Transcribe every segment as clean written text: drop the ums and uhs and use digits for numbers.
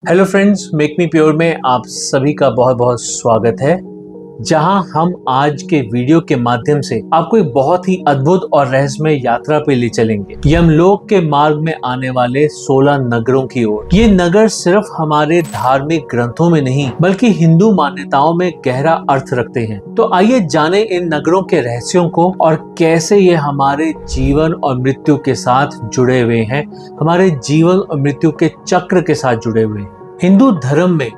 Hello friends, make me pure में आप सभी का बहुत बहुत स्वागत है, जहां हम आज के वीडियो के माध्यम से आपको एक बहुत ही अद्भुत और रहस्यमय यात्रा पे ले चलेंगे यमलोक के मार्ग में आने वाले 16 नगरों की ओर। ये नगर सिर्फ हमारे धार्मिक ग्रंथों में नहीं बल्कि हिंदू मान्यताओं में गहरा अर्थ रखते हैं। तो आइए जाने इन नगरों के रहस्यों को और कैसे ये हमारे जीवन और मृत्यु के साथ जुड़े हुए हैं, हमारे जीवन और मृत्यु के चक्र के साथ जुड़े हुए हैं। हिंदू धर्म में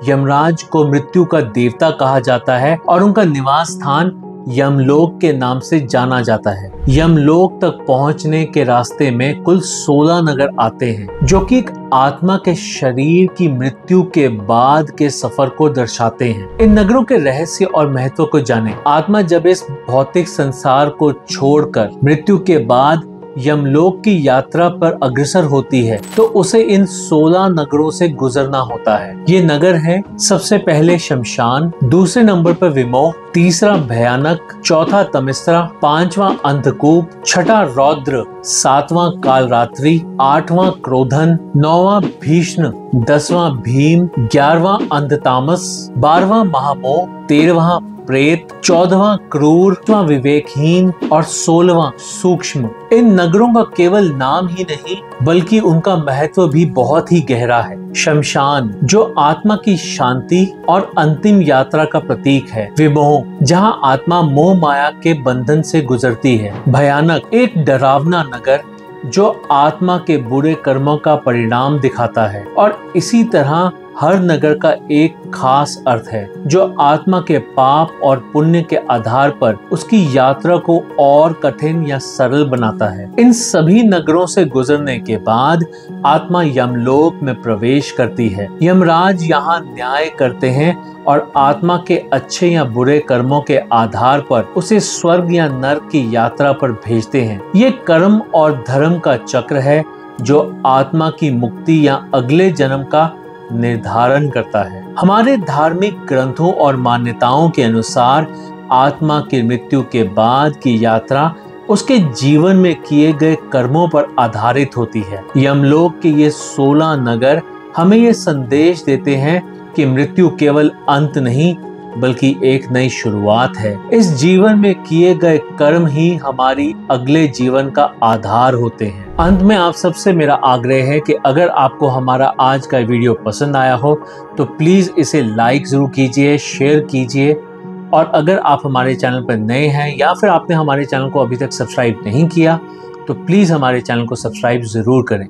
यमराज को मृत्यु का देवता कहा जाता है और उनका निवास स्थान यमलोक के नाम से जाना जाता है। यमलोक तक पहुंचने के रास्ते में कुल 16 नगर आते हैं, जो कि एक आत्मा के शरीर की मृत्यु के बाद के सफर को दर्शाते हैं। इन नगरों के रहस्य और महत्व को जानें। आत्मा जब इस भौतिक संसार को छोड़कर मृत्यु के बाद यमलोक की यात्रा पर अग्रसर होती है तो उसे इन 16 नगरों से गुजरना होता है। ये नगर है सबसे पहले शमशान, दूसरे नंबर पर विमोह, तीसरा भयानक, चौथा तमिस्रा, पांचवा अंधकूप, छठा रौद्र, सातवां कालरात्रि, आठवां क्रोधन, नौवां भीष्ण, 10वां भीम, 11वां अंधतामस, 12वां महामोह, 13वां प्रेत, 14वां क्रूर, 15वां विवेकहीन और 16वां सूक्ष्म। इन नगरों का केवल नाम ही नहीं बल्कि उनका महत्व भी बहुत ही गहरा है। शमशान जो आत्मा की शांति और अंतिम यात्रा का प्रतीक है। विमोह जहां आत्मा मोह माया के बंधन से गुजरती है। भयानक एक डरावना नगर जो आत्मा के बुरे कर्मों का परिणाम दिखाता है। और इसी तरह हर नगर का एक खास अर्थ है जो आत्मा के पाप और पुण्य के आधार पर उसकी यात्रा को और कठिन या सरल बनाता है। इन सभी नगरों से गुजरने के बाद आत्मा यमलोक में प्रवेश करती है। यमराज यहाँ न्याय करते हैं और आत्मा के अच्छे या बुरे कर्मों के आधार पर उसे स्वर्ग या नरक की यात्रा पर भेजते हैं। ये कर्म और धर्म का चक्र है जो आत्मा की मुक्ति या अगले जन्म का निर्धारण करता है। हमारे धार्मिक ग्रंथों और मान्यताओं के अनुसार आत्मा की मृत्यु के बाद की यात्रा उसके जीवन में किए गए कर्मों पर आधारित होती है। यमलोक के ये 16 नगर हमें ये संदेश देते हैं कि मृत्यु केवल अंत नहीं बल्कि एक नई शुरुआत है। इस जीवन में किए गए कर्म ही हमारी अगले जीवन का आधार होते हैं। अंत में आप सबसे मेरा आग्रह है कि अगर आपको हमारा आज का वीडियो पसंद आया हो तो प्लीज इसे लाइक जरूर कीजिए, शेयर कीजिए। और अगर आप हमारे चैनल पर नए हैं या फिर आपने हमारे चैनल को अभी तक सब्सक्राइब नहीं किया तो प्लीज हमारे चैनल को सब्सक्राइब जरूर करें।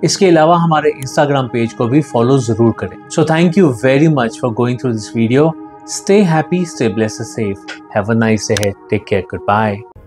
इसके अलावा हमारे इंस्टाग्राम पेज को भी फॉलो जरूर करें। So thank you very much for going through this video. Stay happy, stay blessed, safe. Have a nice day ahead. Take care. Goodbye.